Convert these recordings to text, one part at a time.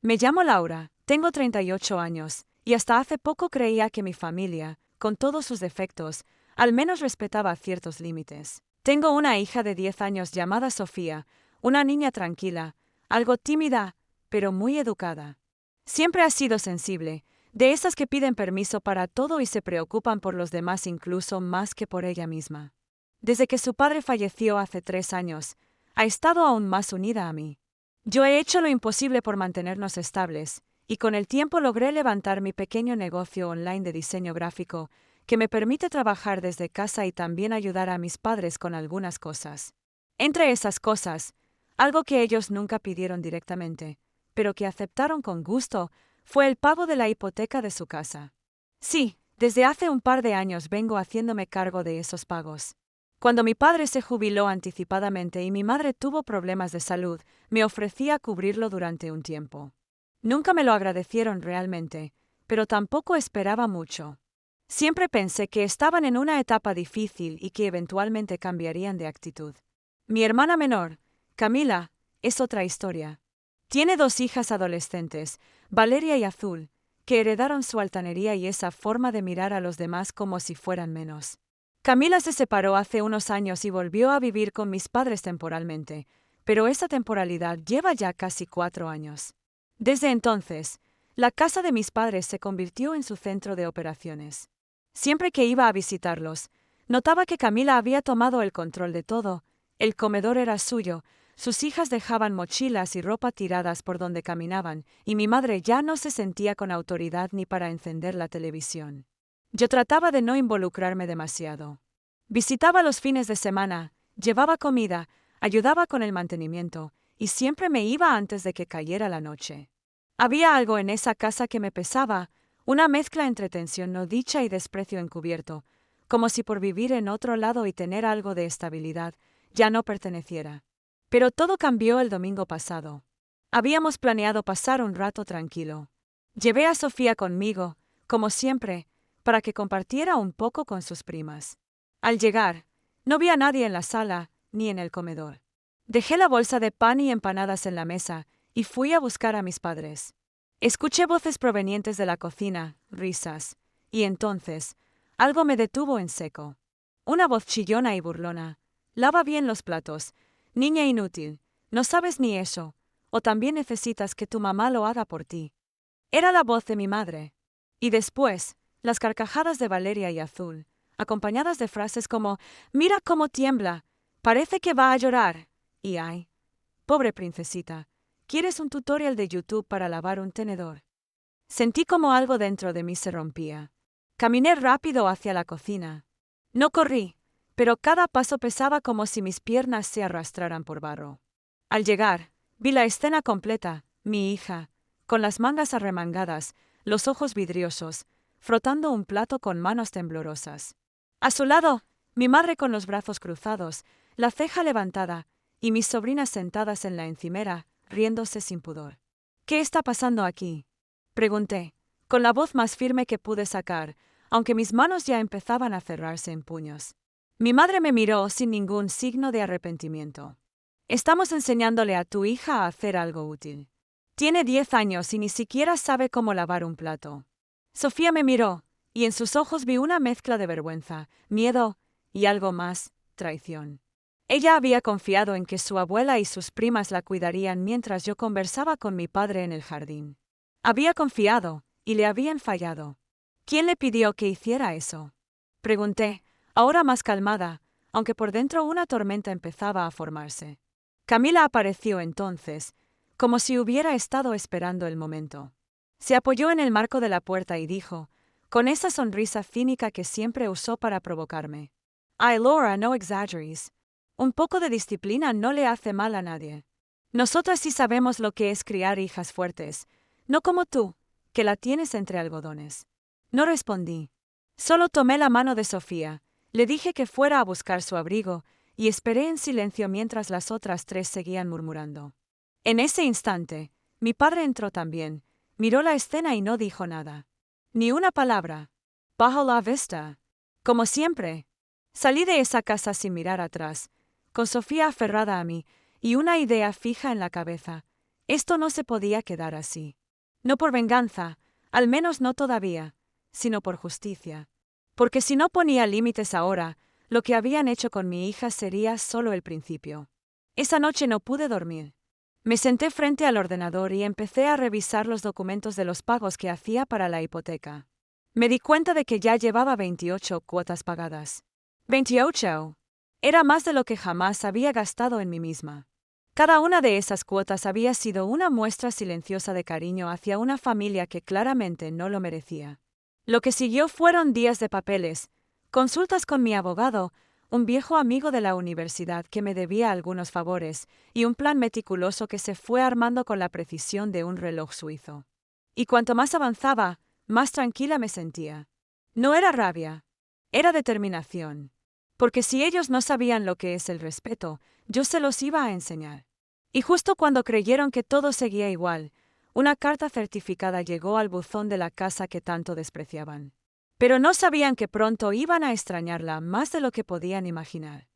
Me llamo Laura, tengo 38 años, y hasta hace poco creía que mi familia, con todos sus defectos, al menos respetaba ciertos límites. Tengo una hija de 10 años llamada Sofía, una niña tranquila, algo tímida, pero muy educada. Siempre ha sido sensible, de esas que piden permiso para todo y se preocupan por los demás incluso más que por ella misma. Desde que su padre falleció hace 3 años, ha estado aún más unida a mí. Yo he hecho lo imposible por mantenernos estables, y con el tiempo logré levantar mi pequeño negocio online de diseño gráfico, que me permite trabajar desde casa y también ayudar a mis padres con algunas cosas. Entre esas cosas, algo que ellos nunca pidieron directamente, pero que aceptaron con gusto, fue el pago de la hipoteca de su casa. Sí, desde hace un par de años vengo haciéndome cargo de esos pagos. Cuando mi padre se jubiló anticipadamente y mi madre tuvo problemas de salud, me ofrecía cubrirlo durante un tiempo. Nunca me lo agradecieron realmente, pero tampoco esperaba mucho. Siempre pensé que estaban en una etapa difícil y que eventualmente cambiarían de actitud. Mi hermana menor, Camila, es otra historia. Tiene 2 hijas adolescentes, Valeria y Azul, que heredaron su altanería y esa forma de mirar a los demás como si fueran menos. Camila se separó hace unos años y volvió a vivir con mis padres temporalmente, pero esa temporalidad lleva ya casi 4 años. Desde entonces, la casa de mis padres se convirtió en su centro de operaciones. Siempre que iba a visitarlos, notaba que Camila había tomado el control de todo, el comedor era suyo, sus hijas dejaban mochilas y ropa tiradas por donde caminaban, y mi madre ya no se sentía con autoridad ni para encender la televisión. Yo trataba de no involucrarme demasiado. Visitaba los fines de semana, llevaba comida, ayudaba con el mantenimiento, y siempre me iba antes de que cayera la noche. Había algo en esa casa que me pesaba, una mezcla entre tensión no dicha y desprecio encubierto, como si por vivir en otro lado y tener algo de estabilidad, ya no perteneciera. Pero todo cambió el domingo pasado. Habíamos planeado pasar un rato tranquilo. Llevé a Sofía conmigo, como siempre, para que compartiera un poco con sus primas. Al llegar, no vi a nadie en la sala ni en el comedor. Dejé la bolsa de pan y empanadas en la mesa y fui a buscar a mis padres. Escuché voces provenientes de la cocina, risas, y entonces, algo me detuvo en seco. Una voz chillona y burlona. Lava bien los platos. Niña inútil, no sabes ni eso, o también necesitas que tu mamá lo haga por ti. Era la voz de mi madre. Y después, las carcajadas de Valeria y Azul, acompañadas de frases como «Mira cómo tiembla, parece que va a llorar» y «Ay, pobre princesita, ¿quieres un tutorial de YouTube para lavar un tenedor?» Sentí como algo dentro de mí se rompía. Caminé rápido hacia la cocina. No corrí, pero cada paso pesaba como si mis piernas se arrastraran por barro. Al llegar, vi la escena completa, mi hija, con las mangas arremangadas, los ojos vidriosos, frotando un plato con manos temblorosas. A su lado, mi madre con los brazos cruzados, la ceja levantada, y mis sobrinas sentadas en la encimera, riéndose sin pudor. «¿Qué está pasando aquí?», pregunté, con la voz más firme que pude sacar, aunque mis manos ya empezaban a cerrarse en puños. Mi madre me miró sin ningún signo de arrepentimiento. «Estamos enseñándole a tu hija a hacer algo útil. Tiene 10 años y ni siquiera sabe cómo lavar un plato». Sofía me miró, y en sus ojos vi una mezcla de vergüenza, miedo y algo más, traición. Ella había confiado en que su abuela y sus primas la cuidarían mientras yo conversaba con mi padre en el jardín. Había confiado, y le habían fallado. ¿Quién le pidió que hiciera eso?, pregunté, ahora más calmada, aunque por dentro una tormenta empezaba a formarse. Camila apareció entonces, como si hubiera estado esperando el momento. Se apoyó en el marco de la puerta y dijo, con esa sonrisa cínica que siempre usó para provocarme: «Ay, Laura, no exageres. Un poco de disciplina no le hace mal a nadie. Nosotras sí sabemos lo que es criar hijas fuertes, no como tú, que la tienes entre algodones». No respondí. Solo tomé la mano de Sofía, le dije que fuera a buscar su abrigo, y esperé en silencio mientras las otras 3 seguían murmurando. En ese instante, mi padre entró también, miró la escena y no dijo nada. Ni una palabra. Bajo la vista. Como siempre. Salí de esa casa sin mirar atrás, con Sofía aferrada a mí, y una idea fija en la cabeza: Esto no se podía quedar así. No por venganza, al menos no todavía, sino por justicia. Porque si no ponía límites ahora, lo que habían hecho con mi hija sería solo el principio. Esa noche no pude dormir. Me senté frente al ordenador y empecé a revisar los documentos de los pagos que hacía para la hipoteca. Me di cuenta de que ya llevaba 28 cuotas pagadas. ¡28! Era más de lo que jamás había gastado en mí misma. Cada una de esas cuotas había sido una muestra silenciosa de cariño hacia una familia que claramente no lo merecía. Lo que siguió fueron días de papeles, consultas con mi abogado, un viejo amigo de la universidad que me debía algunos favores, y un plan meticuloso que se fue armando con la precisión de un reloj suizo. Y cuanto más avanzaba, más tranquila me sentía. No era rabia, era determinación. Porque si ellos no sabían lo que es el respeto, yo se los iba a enseñar. Y justo cuando creyeron que todo seguía igual, una carta certificada llegó al buzón de la casa que tanto despreciaban. Pero no sabían que pronto iban a extrañarla más de lo que podían imaginar.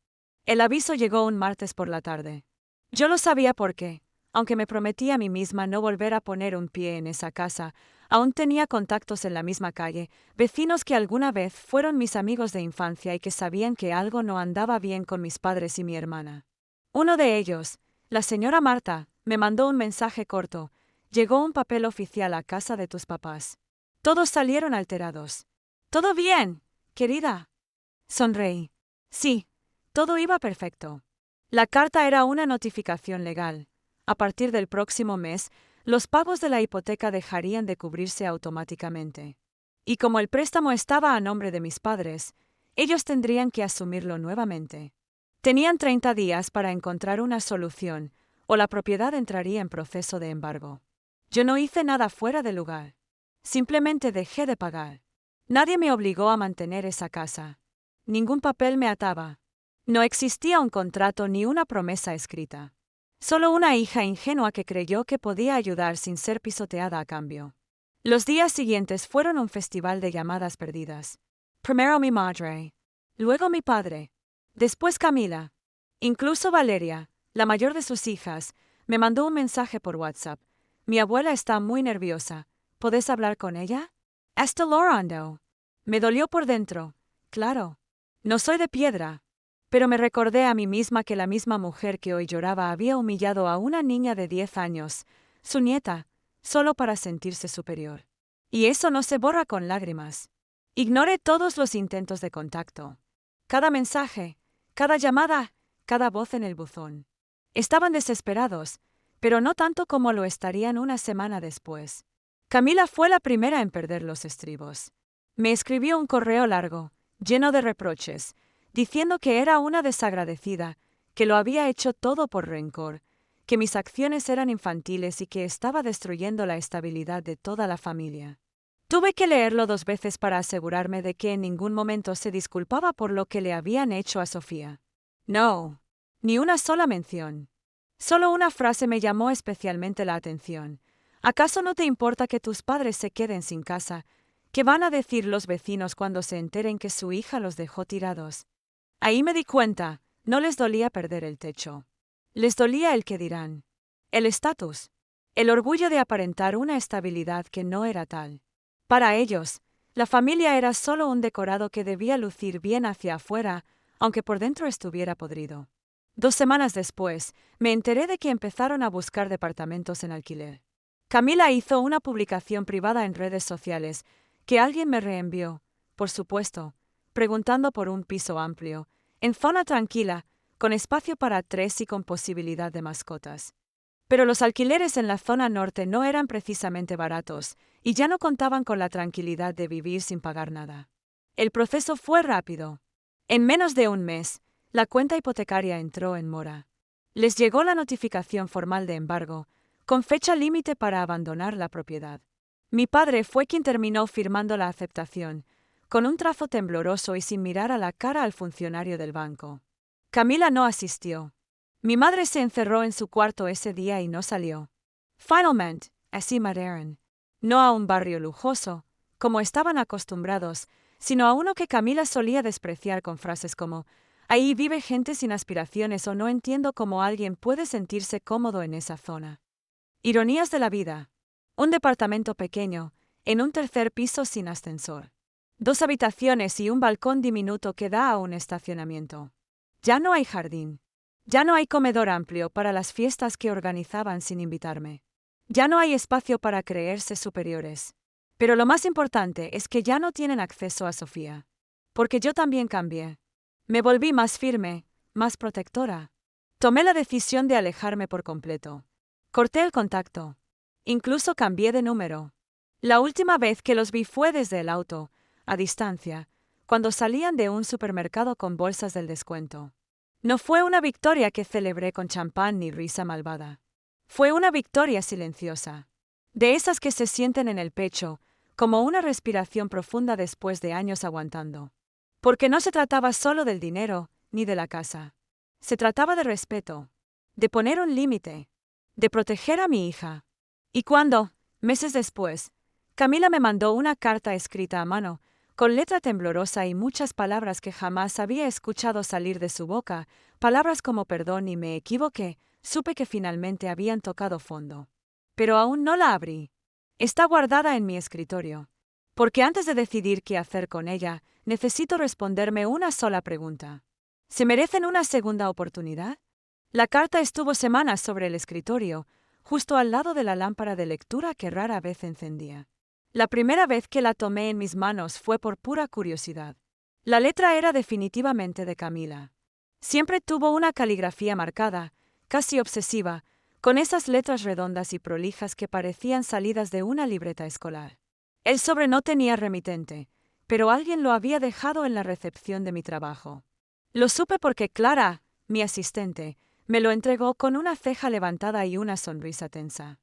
El aviso llegó un martes por la tarde. Yo lo sabía porque, aunque me prometí a mí misma no volver a poner un pie en esa casa, aún tenía contactos en la misma calle, vecinos que alguna vez fueron mis amigos de infancia y que sabían que algo no andaba bien con mis padres y mi hermana. Uno de ellos, la señora Marta, me mandó un mensaje corto. Llegó un papel oficial a casa de tus papás. Todos salieron alterados. ¿Todo bien, querida? Sonreí. Sí, todo iba perfecto. La carta era una notificación legal. A partir del próximo mes, los pagos de la hipoteca dejarían de cubrirse automáticamente. Y como el préstamo estaba a nombre de mis padres, ellos tendrían que asumirlo nuevamente. Tenían 30 días para encontrar una solución, o la propiedad entraría en proceso de embargo. Yo no hice nada fuera de lugar. Simplemente dejé de pagar. Nadie me obligó a mantener esa casa. Ningún papel me ataba. No existía un contrato ni una promesa escrita. Solo una hija ingenua que creyó que podía ayudar sin ser pisoteada a cambio. Los días siguientes fueron un festival de llamadas perdidas. Primero mi madre, luego mi padre, después Camila. Incluso Valeria, la mayor de sus hijas, me mandó un mensaje por WhatsApp. Mi abuela está muy nerviosa. ¿Podés hablar con ella? Está llorando. Me dolió por dentro. Claro. No soy de piedra. Pero me recordé a mí misma que la misma mujer que hoy lloraba había humillado a una niña de 10 años, su nieta, solo para sentirse superior. Y eso no se borra con lágrimas. Ignoré todos los intentos de contacto. Cada mensaje, cada llamada, cada voz en el buzón. Estaban desesperados, pero no tanto como lo estarían una semana después. Camila fue la primera en perder los estribos. Me escribió un correo largo, lleno de reproches, diciendo que era una desagradecida, que lo había hecho todo por rencor, que mis acciones eran infantiles y que estaba destruyendo la estabilidad de toda la familia. Tuve que leerlo 2 veces para asegurarme de que en ningún momento se disculpaba por lo que le habían hecho a Sofía. No, ni una sola mención. Solo una frase me llamó especialmente la atención. ¿Acaso no te importa que tus padres se queden sin casa? ¿Qué van a decir los vecinos cuando se enteren que su hija los dejó tirados? Ahí me di cuenta, no les dolía perder el techo. Les dolía el que dirán. El estatus. El orgullo de aparentar una estabilidad que no era tal. Para ellos, la familia era solo un decorado que debía lucir bien hacia afuera, aunque por dentro estuviera podrido. 2 semanas después, me enteré de que empezaron a buscar departamentos en alquiler. Camila hizo una publicación privada en redes sociales, que alguien me reenvió, por supuesto, preguntando por un piso amplio, en zona tranquila, con espacio para 3 y con posibilidad de mascotas. Pero los alquileres en la zona norte no eran precisamente baratos, y ya no contaban con la tranquilidad de vivir sin pagar nada. El proceso fue rápido. En menos de un mes, la cuenta hipotecaria entró en mora. Les llegó la notificación formal de embargo, con fecha límite para abandonar la propiedad. Mi padre fue quien terminó firmando la aceptación, con un trazo tembloroso y sin mirar a la cara al funcionario del banco. Camila no asistió. Mi madre se encerró en su cuarto ese día y no salió. Finalmente, así marcharon. No a un barrio lujoso, como estaban acostumbrados, sino a uno que Camila solía despreciar con frases como «Ahí vive gente sin aspiraciones» o «No entiendo cómo alguien puede sentirse cómodo en esa zona». Ironías de la vida. Un departamento pequeño, en un tercer piso sin ascensor. 2 habitaciones y un balcón diminuto que da a un estacionamiento. Ya no hay jardín. Ya no hay comedor amplio para las fiestas que organizaban sin invitarme. Ya no hay espacio para creerse superiores. Pero lo más importante es que ya no tienen acceso a Sofía. Porque yo también cambié. Me volví más firme, más protectora. Tomé la decisión de alejarme por completo. Corté el contacto. Incluso cambié de número. La última vez que los vi fue desde el auto, a distancia, cuando salían de un supermercado con bolsas del descuento. No fue una victoria que celebré con champán ni risa malvada. Fue una victoria silenciosa. De esas que se sienten en el pecho, como una respiración profunda después de años aguantando. Porque no se trataba solo del dinero, ni de la casa. Se trataba de respeto, de poner un límite, de proteger a mi hija. Y cuando, meses después, Camila me mandó una carta escrita a mano, con letra temblorosa y muchas palabras que jamás había escuchado salir de su boca, palabras como perdón y me equivoqué, supe que finalmente habían tocado fondo. Pero aún no la abrí. Está guardada en mi escritorio. Porque antes de decidir qué hacer con ella, necesito responderme una sola pregunta. ¿Se merecen una segunda oportunidad? La carta estuvo semanas sobre el escritorio, justo al lado de la lámpara de lectura que rara vez encendía. La primera vez que la tomé en mis manos fue por pura curiosidad. La letra era definitivamente de Camila. Siempre tuvo una caligrafía marcada, casi obsesiva, con esas letras redondas y prolijas que parecían salidas de una libreta escolar. El sobre no tenía remitente, pero alguien lo había dejado en la recepción de mi trabajo. Lo supe porque Clara, mi asistente, me lo entregó con una ceja levantada y una sonrisa tensa.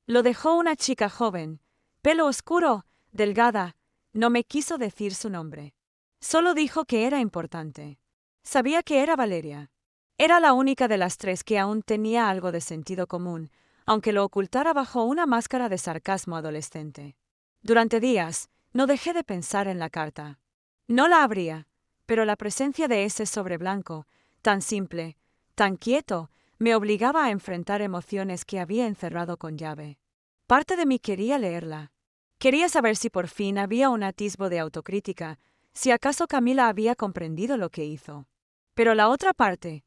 Lo dejó una chica joven, pelo oscuro, delgada, no me quiso decir su nombre. Solo dijo que era importante. Sabía que era Valeria. Era la única de las tres que aún tenía algo de sentido común, aunque lo ocultara bajo una máscara de sarcasmo adolescente. Durante días, no dejé de pensar en la carta. No la abría, pero la presencia de ese sobre blanco, tan simple, tan quieto, me obligaba a enfrentar emociones que había encerrado con llave. Parte de mí quería leerla. Quería saber si por fin había un atisbo de autocrítica, si acaso Camila había comprendido lo que hizo. Pero la otra parte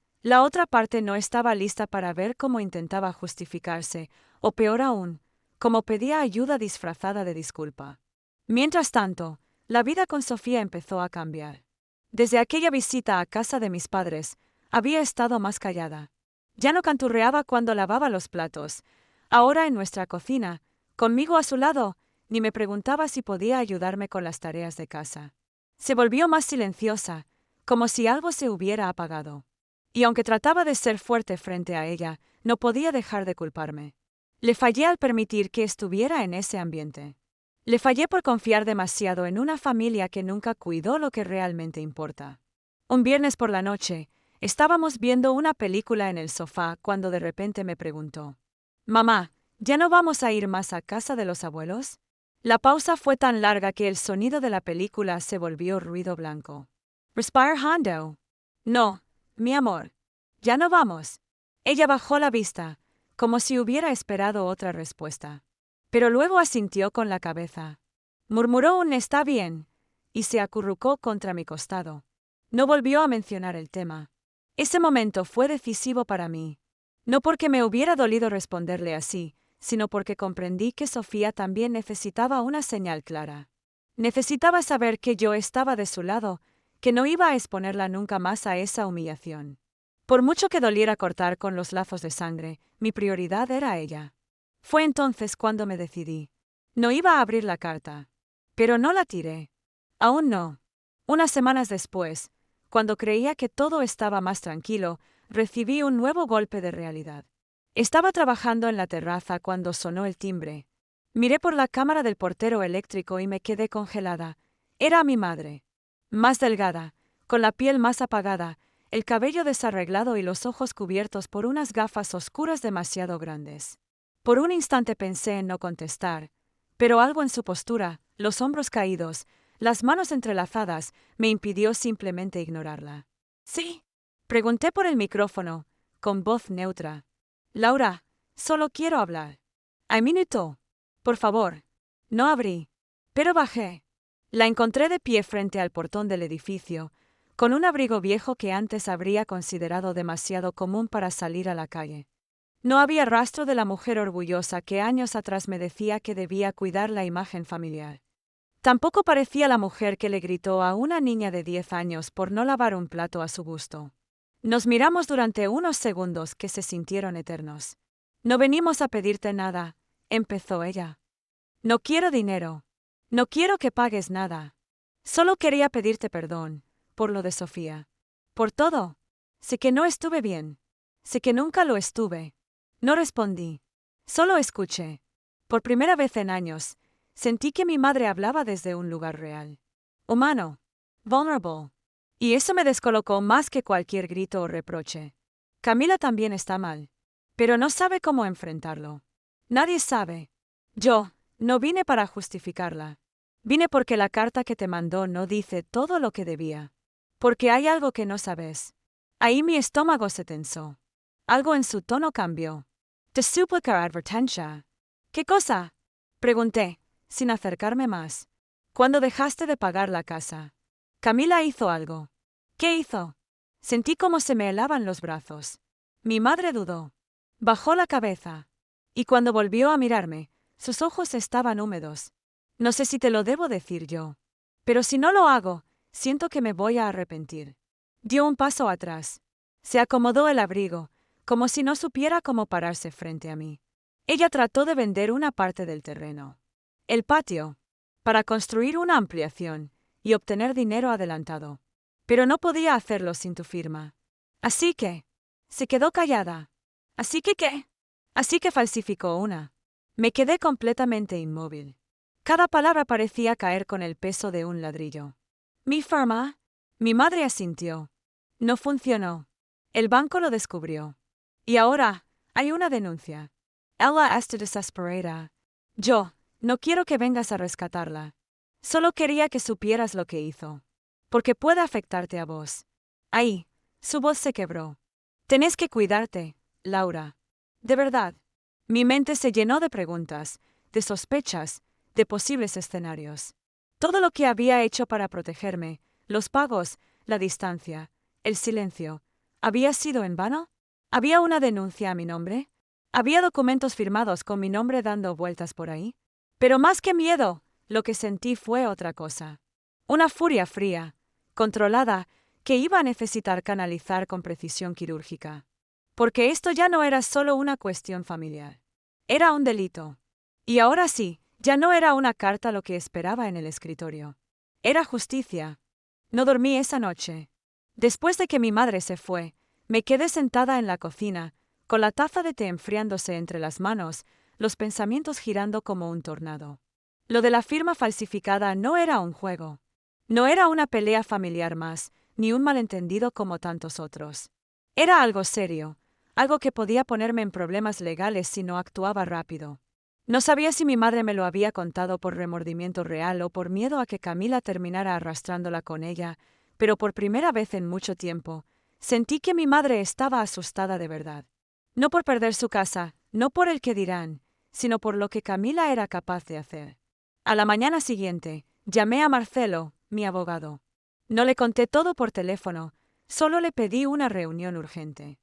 no estaba lista para ver cómo intentaba justificarse, o peor aún, cómo pedía ayuda disfrazada de disculpa. Mientras tanto, la vida con Sofía empezó a cambiar. Desde aquella visita a casa de mis padres, había estado más callada. Ya no canturreaba cuando lavaba los platos. Ahora en nuestra cocina, conmigo a su lado, ni me preguntaba si podía ayudarme con las tareas de casa. Se volvió más silenciosa, como si algo se hubiera apagado. Y aunque trataba de ser fuerte frente a ella, no podía dejar de culparme. Le fallé al permitir que estuviera en ese ambiente. Le fallé por confiar demasiado en una familia que nunca cuidó lo que realmente importa. Un viernes por la noche, estábamos viendo una película en el sofá cuando de repente me preguntó: «Mamá, ¿ya no vamos a ir más a casa de los abuelos?». La pausa fue tan larga que el sonido de la película se volvió ruido blanco. «Respire hondo». «No, mi amor. Ya no vamos». Ella bajó la vista, como si hubiera esperado otra respuesta. Pero luego asintió con la cabeza. Murmuró un «está bien», y se acurrucó contra mi costado. No volvió a mencionar el tema. Ese momento fue decisivo para mí. No porque me hubiera dolido responderle así, sino porque comprendí que Sofía también necesitaba una señal clara. Necesitaba saber que yo estaba de su lado, que no iba a exponerla nunca más a esa humillación. Por mucho que doliera cortar con los lazos de sangre, mi prioridad era ella. Fue entonces cuando me decidí. No iba a abrir la carta. Pero no la tiré. Aún no. Unas semanas después, cuando creía que todo estaba más tranquilo, recibí un nuevo golpe de realidad. Estaba trabajando en la terraza cuando sonó el timbre. Miré por la cámara del portero eléctrico y me quedé congelada. Era mi madre. Más delgada, con la piel más apagada, el cabello desarreglado y los ojos cubiertos por unas gafas oscuras demasiado grandes. Por un instante pensé en no contestar, pero algo en su postura, los hombros caídos, las manos entrelazadas, me impidió simplemente ignorarla. «¿Sí?», pregunté por el micrófono, con voz neutra. «Laura, solo quiero hablar». Ay, minuto. Por favor. No abrí. Pero bajé. La encontré de pie frente al portón del edificio, con un abrigo viejo que antes habría considerado demasiado común para salir a la calle. No había rastro de la mujer orgullosa que años atrás me decía que debía cuidar la imagen familiar. Tampoco parecía la mujer que le gritó a una niña de 10 años por no lavar un plato a su gusto. Nos miramos durante unos segundos que se sintieron eternos. No venimos a pedirte nada, empezó ella. No quiero dinero. No quiero que pagues nada. Solo quería pedirte perdón, por lo de Sofía. Por todo. Sé que no estuve bien. Sé que nunca lo estuve. No respondí. Solo escuché. Por primera vez en años, sentí que mi madre hablaba desde un lugar real. Humano. Vulnerable. Y eso me descolocó más que cualquier grito o reproche. Camila también está mal. Pero no sabe cómo enfrentarlo. Nadie sabe. Yo, no vine para justificarla. Vine porque la carta que te mandó no dice todo lo que debía. Porque hay algo que no sabes. Ahí mi estómago se tensó. Algo en su tono cambió. Te suplica advertencia. ¿Qué cosa? Pregunté, sin acercarme más. ¿Cuándo dejaste de pagar la casa? Camila hizo algo. ¿Qué hizo? Sentí cómo se me helaban los brazos. Mi madre dudó. Bajó la cabeza. Y cuando volvió a mirarme, sus ojos estaban húmedos. No sé si te lo debo decir yo. Pero si no lo hago, siento que me voy a arrepentir. Dio un paso atrás. Se acomodó el abrigo, como si no supiera cómo pararse frente a mí. Ella trató de vender una parte del terreno. El patio. Para construir una ampliación y obtener dinero adelantado. Pero no podía hacerlo sin tu firma. Así que... Se quedó callada. ¿Así que qué? Así que falsificó una. Me quedé completamente inmóvil. Cada palabra parecía caer con el peso de un ladrillo. ¿Mi firma? Mi madre asintió. No funcionó. El banco lo descubrió. Y ahora, hay una denuncia. Ella está desesperada. Yo, no quiero que vengas a rescatarla. Solo quería que supieras lo que hizo. Porque puede afectarte a vos. Ahí, su voz se quebró. Tenés que cuidarte, Laura. De verdad. Mi mente se llenó de preguntas, de sospechas, de posibles escenarios. Todo lo que había hecho para protegerme, los pagos, la distancia, el silencio, ¿había sido en vano? ¿Había una denuncia a mi nombre? ¿Había documentos firmados con mi nombre dando vueltas por ahí? Pero más que miedo, lo que sentí fue otra cosa. Una furia fría, controlada, que iba a necesitar canalizar con precisión quirúrgica. Porque esto ya no era solo una cuestión familiar. Era un delito. Y ahora sí, ya no era una carta lo que esperaba en el escritorio. Era justicia. No dormí esa noche. Después de que mi madre se fue, me quedé sentada en la cocina, con la taza de té enfriándose entre las manos, los pensamientos girando como un tornado. Lo de la firma falsificada no era un juego. No era una pelea familiar más, ni un malentendido como tantos otros. Era algo serio, algo que podía ponerme en problemas legales si no actuaba rápido. No sabía si mi madre me lo había contado por remordimiento real o por miedo a que Camila terminara arrastrándola con ella, pero por primera vez en mucho tiempo, sentí que mi madre estaba asustada de verdad. No por perder su casa, no por el que dirán, sino por lo que Camila era capaz de hacer. A la mañana siguiente, llamé a Marcelo, mi abogado. No le conté todo por teléfono, solo le pedí una reunión urgente.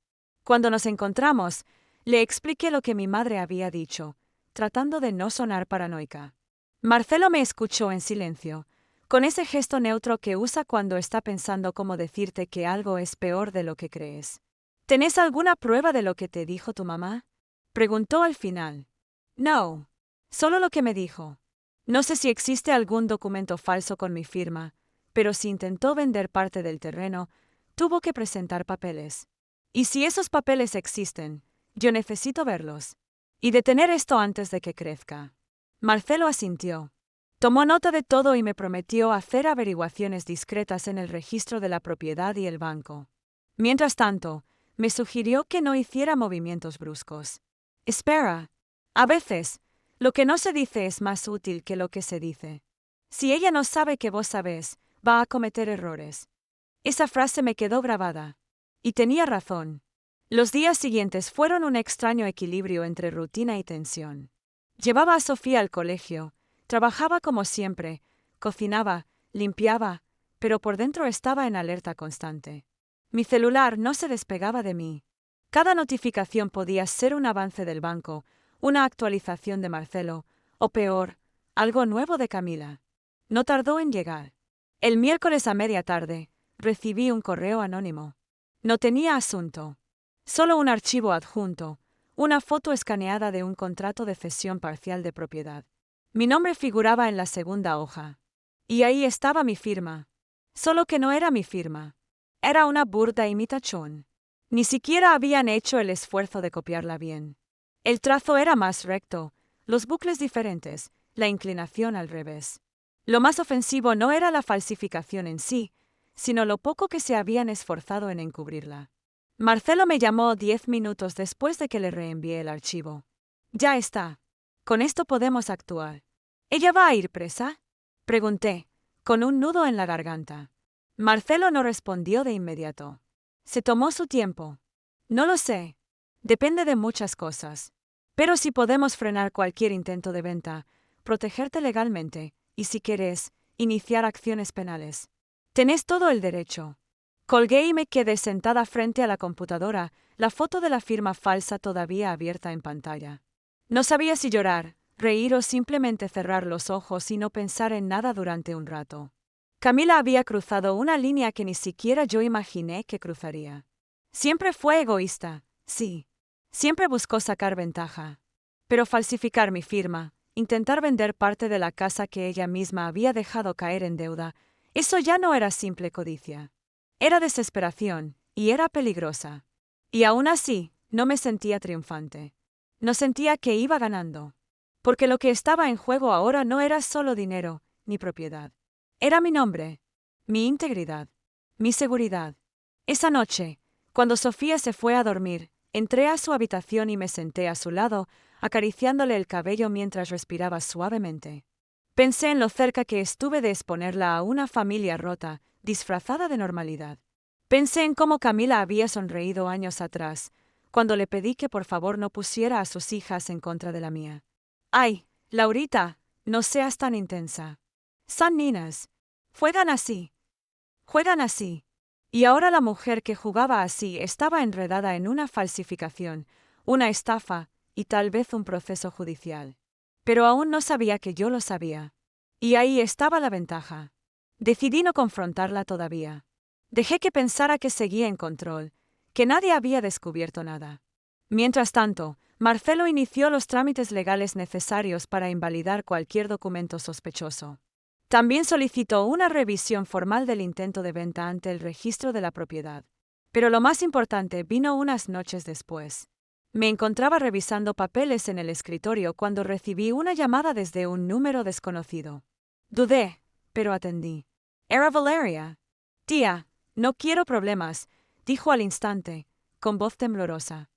Cuando nos encontramos, le expliqué lo que mi madre había dicho, tratando de no sonar paranoica. Marcelo me escuchó en silencio, con ese gesto neutro que usa cuando está pensando cómo decirte que algo es peor de lo que crees. ¿Tenés alguna prueba de lo que te dijo tu mamá? Preguntó al final. No. Solo lo que me dijo. No sé si existe algún documento falso con mi firma, pero si intentó vender parte del terreno, tuvo que presentar papeles. Y si esos papeles existen, yo necesito verlos. Y detener esto antes de que crezca. Marcelo asintió. Tomó nota de todo y me prometió hacer averiguaciones discretas en el registro de la propiedad y el banco. Mientras tanto, me sugirió que no hiciera movimientos bruscos. Espera. A veces, lo que no se dice es más útil que lo que se dice. Si ella no sabe que vos sabés, va a cometer errores. Esa frase me quedó grabada. Y tenía razón. Los días siguientes fueron un extraño equilibrio entre rutina y tensión. Llevaba a Sofía al colegio, trabajaba como siempre, cocinaba, limpiaba, pero por dentro estaba en alerta constante. Mi celular no se despegaba de mí. Cada notificación podía ser un avance del banco, una actualización de Marcelo, o peor, algo nuevo de Camila. No tardó en llegar. El miércoles a media tarde, recibí un correo anónimo. No tenía asunto. Solo un archivo adjunto, una foto escaneada de un contrato de cesión parcial de propiedad. Mi nombre figuraba en la segunda hoja. Y ahí estaba mi firma. Solo que no era mi firma. Era una burda imitación. Ni siquiera habían hecho el esfuerzo de copiarla bien. El trazo era más recto, los bucles diferentes, la inclinación al revés. Lo más ofensivo no era la falsificación en sí, sino lo poco que se habían esforzado en encubrirla. Marcelo me llamó 10 minutos después de que le reenvié el archivo. Ya está. Con esto podemos actuar. ¿Ella va a ir presa? Pregunté, con un nudo en la garganta. Marcelo no respondió de inmediato. Se tomó su tiempo. No lo sé. Depende de muchas cosas. Pero si podemos frenar cualquier intento de venta, protegerte legalmente, y si quieres, iniciar acciones penales. Tenés todo el derecho. Colgué y me quedé sentada frente a la computadora, la foto de la firma falsa todavía abierta en pantalla. No sabía si llorar, reír o simplemente cerrar los ojos y no pensar en nada durante un rato. Camila había cruzado una línea que ni siquiera yo imaginé que cruzaría. Siempre fue egoísta, sí. Siempre buscó sacar ventaja. Pero falsificar mi firma, intentar vender parte de la casa que ella misma había dejado caer en deuda, eso ya no era simple codicia. Era desesperación, y era peligrosa. Y aún así, no me sentía triunfante. No sentía que iba ganando. Porque lo que estaba en juego ahora no era solo dinero, ni propiedad. Era mi nombre, mi integridad, mi seguridad. Esa noche, cuando Sofía se fue a dormir, entré a su habitación y me senté a su lado, acariciándole el cabello mientras respiraba suavemente. Pensé en lo cerca que estuve de exponerla a una familia rota, disfrazada de normalidad. Pensé en cómo Camila había sonreído años atrás, cuando le pedí que por favor no pusiera a sus hijas en contra de la mía. ¡Ay, Laurita, no seas tan intensa! Son niñas. Juegan así. Juegan así. Y ahora la mujer que jugaba así estaba enredada en una falsificación, una estafa y tal vez un proceso judicial. Pero aún no sabía que yo lo sabía. Y ahí estaba la ventaja. Decidí no confrontarla todavía. Dejé que pensara que seguía en control, que nadie había descubierto nada. Mientras tanto, Marcelo inició los trámites legales necesarios para invalidar cualquier documento sospechoso. También solicitó una revisión formal del intento de venta ante el registro de la propiedad. Pero lo más importante vino unas noches después. Me encontraba revisando papeles en el escritorio cuando recibí una llamada desde un número desconocido. Dudé, pero atendí. Era Valeria. Tía, no quiero problemas, dijo al instante, con voz temblorosa.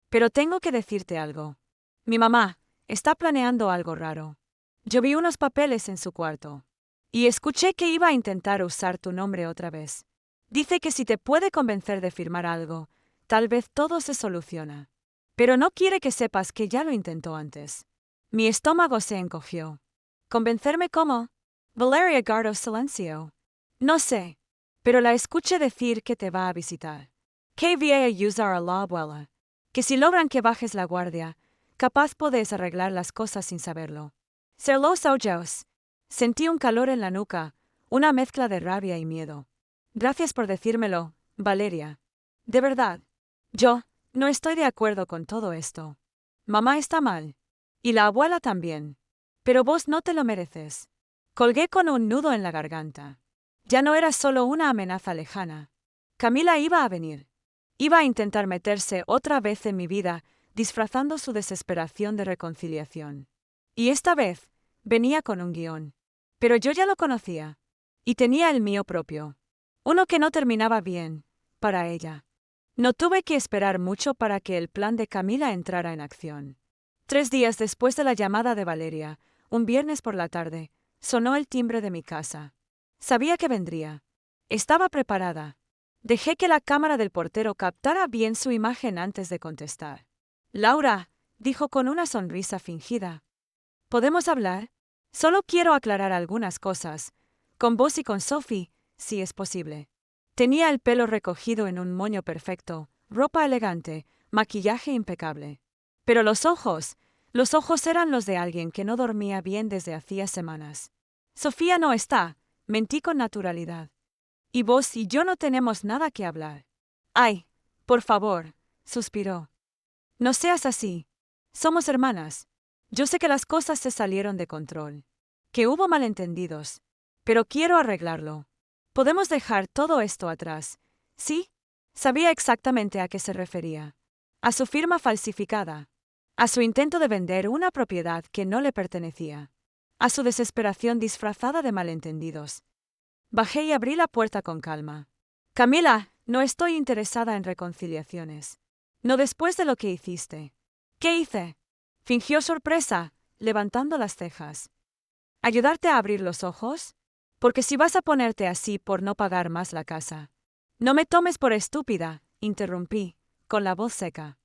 Pero tengo que decirte algo. Mi mamá está planeando algo raro. Yo vi unos papeles en su cuarto. Y escuché que iba a intentar usar tu nombre otra vez. Dice que si te puede convencer de firmar algo, tal vez todo se soluciona. Pero no quiere que sepas que ya lo intentó antes. Mi estómago se encogió. ¿Convencerme cómo? Valeria guardó silencio. No sé. Pero la escuché decir que te va a visitar. Que viene a usar a la abuela. Que si logran que bajes la guardia, capaz podés arreglar las cosas sin saberlo. Ser los ojos. Sentí un calor en la nuca, una mezcla de rabia y miedo. Gracias por decírmelo, Valeria. De verdad. Yo no estoy de acuerdo con todo esto. Mamá está mal. Y la abuela también. Pero vos no te lo mereces. Colgué con un nudo en la garganta. Ya no era solo una amenaza lejana. Camila iba a venir. Iba a intentar meterse otra vez en mi vida, disfrazando su desesperación de reconciliación. Y esta vez, venía con un guión. Pero yo ya lo conocía. Y tenía el mío propio. Uno que no terminaba bien, para ella. No tuve que esperar mucho para que el plan de Camila entrara en acción. 3 días después de la llamada de Valeria, un viernes por la tarde, sonó el timbre de mi casa. Sabía que vendría. Estaba preparada. Dejé que la cámara del portero captara bien su imagen antes de contestar. Laura, dijo con una sonrisa fingida. ¿Podemos hablar? Solo quiero aclarar algunas cosas. Con vos y con Sophie, si es posible. Tenía el pelo recogido en un moño perfecto, ropa elegante, maquillaje impecable. Pero los ojos eran los de alguien que no dormía bien desde hacía semanas. Sofía no está, mentí con naturalidad. Y vos y yo no tenemos nada que hablar. Ay, por favor, suspiró. No seas así. Somos hermanas. Yo sé que las cosas se salieron de control, que hubo malentendidos, pero quiero arreglarlo. Podemos dejar todo esto atrás, ¿sí? Sabía exactamente a qué se refería. A su firma falsificada. A su intento de vender una propiedad que no le pertenecía. A su desesperación disfrazada de malentendidos. Bajé y abrí la puerta con calma. Camila, no estoy interesada en reconciliaciones. No después de lo que hiciste. ¿Qué hice? Fingió sorpresa, levantando las cejas. ¿Ayudarte a abrir los ojos? Porque si vas a ponerte así por no pagar más la casa. No me tomes por estúpida, interrumpí, con la voz seca.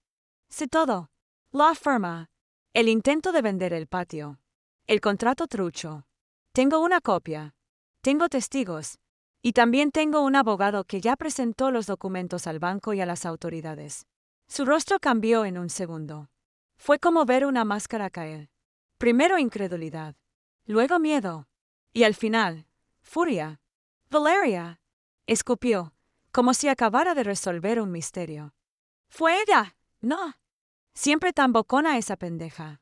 Sé todo. La firma. El intento de vender el patio. El contrato trucho. Tengo una copia. Tengo testigos. Y también tengo un abogado que ya presentó los documentos al banco y a las autoridades. Su rostro cambió en un segundo. Fue como ver una máscara caer. Primero incredulidad. Luego miedo. Y al final, furia. Valeria. Escupió, como si acabara de resolver un misterio. Fue ella. No. Siempre tan bocona esa pendeja.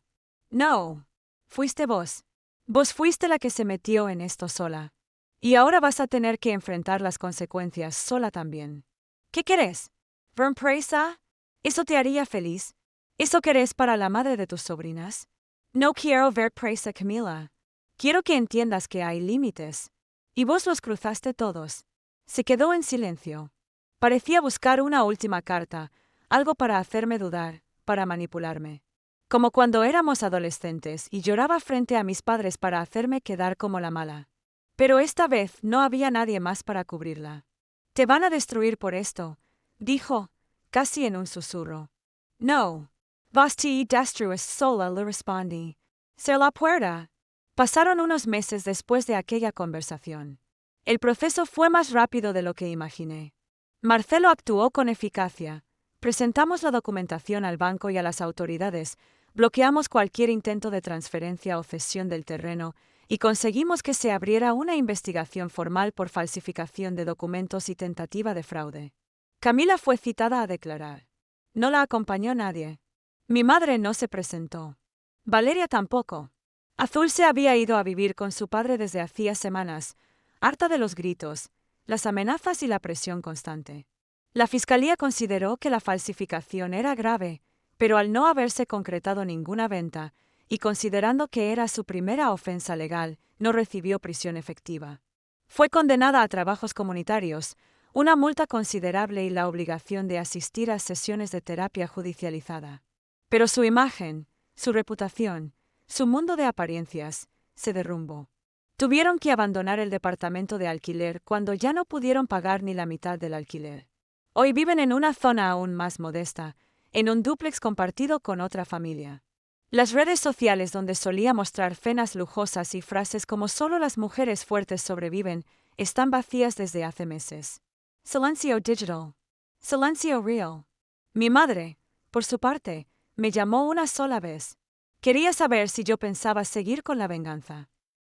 No. Fuiste vos. Vos fuiste la que se metió en esto sola. Y ahora vas a tener que enfrentar las consecuencias sola también. ¿Qué querés? ¿Ver presa? ¿Eso te haría feliz? ¿Eso querés para la madre de tus sobrinas? No quiero ver presa, Camila. Quiero que entiendas que hay límites. Y vos los cruzaste todos. Se quedó en silencio. Parecía buscar una última carta, algo para hacerme dudar, para manipularme. Como cuando éramos adolescentes y lloraba frente a mis padres para hacerme quedar como la mala. Pero esta vez no había nadie más para cubrirla. Te van a destruir por esto, dijo, casi en un susurro. No. Vos te destruyes sola, le respondí. Ser la puerta. Pasaron unos meses después de aquella conversación. El proceso fue más rápido de lo que imaginé. Marcelo actuó con eficacia. Presentamos la documentación al banco y a las autoridades, bloqueamos cualquier intento de transferencia o cesión del terreno y conseguimos que se abriera una investigación formal por falsificación de documentos y tentativa de fraude. Camila fue citada a declarar. No la acompañó nadie. Mi madre no se presentó. Valeria tampoco. Azul se había ido a vivir con su padre desde hacía semanas, harta de los gritos, las amenazas y la presión constante. La fiscalía consideró que la falsificación era grave, pero al no haberse concretado ninguna venta, y considerando que era su primera ofensa legal, no recibió prisión efectiva. Fue condenada a trabajos comunitarios, una multa considerable y la obligación de asistir a sesiones de terapia judicializada. Pero su imagen, su reputación, su mundo de apariencias, se derrumbó. Tuvieron que abandonar el departamento de alquiler cuando ya no pudieron pagar ni la mitad del alquiler. Hoy viven en una zona aún más modesta, en un dúplex compartido con otra familia. Las redes sociales donde solía mostrar cenas lujosas y frases como solo las mujeres fuertes sobreviven, están vacías desde hace meses. Silencio digital. Silencio real. Mi madre, por su parte, me llamó una sola vez. Quería saber si yo pensaba seguir con la venganza.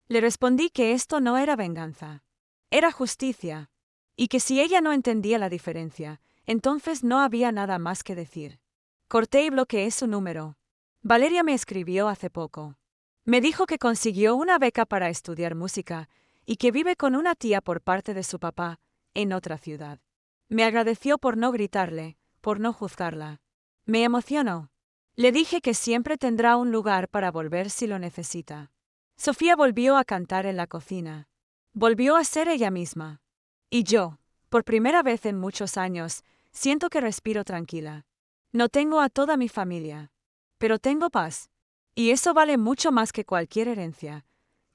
Le respondí que esto no era venganza. Era justicia. Y que si ella no entendía la diferencia, entonces no había nada más que decir. Corté y bloqueé su número. Valeria me escribió hace poco. Me dijo que consiguió una beca para estudiar música y que vive con una tía por parte de su papá, en otra ciudad. Me agradeció por no gritarle, por no juzgarla. Me emocionó. Le dije que siempre tendrá un lugar para volver si lo necesita. Sofía volvió a cantar en la cocina. Volvió a ser ella misma. Y yo, por primera vez en muchos años, siento que respiro tranquila. No tengo a toda mi familia. Pero tengo paz. Y eso vale mucho más que cualquier herencia,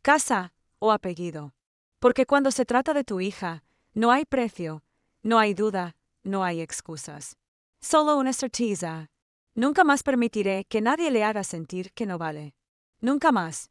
casa o apellido. Porque cuando se trata de tu hija, no hay precio, no hay duda, no hay excusas. Solo una certeza. Nunca más permitiré que nadie le haga sentir que no vale. Nunca más.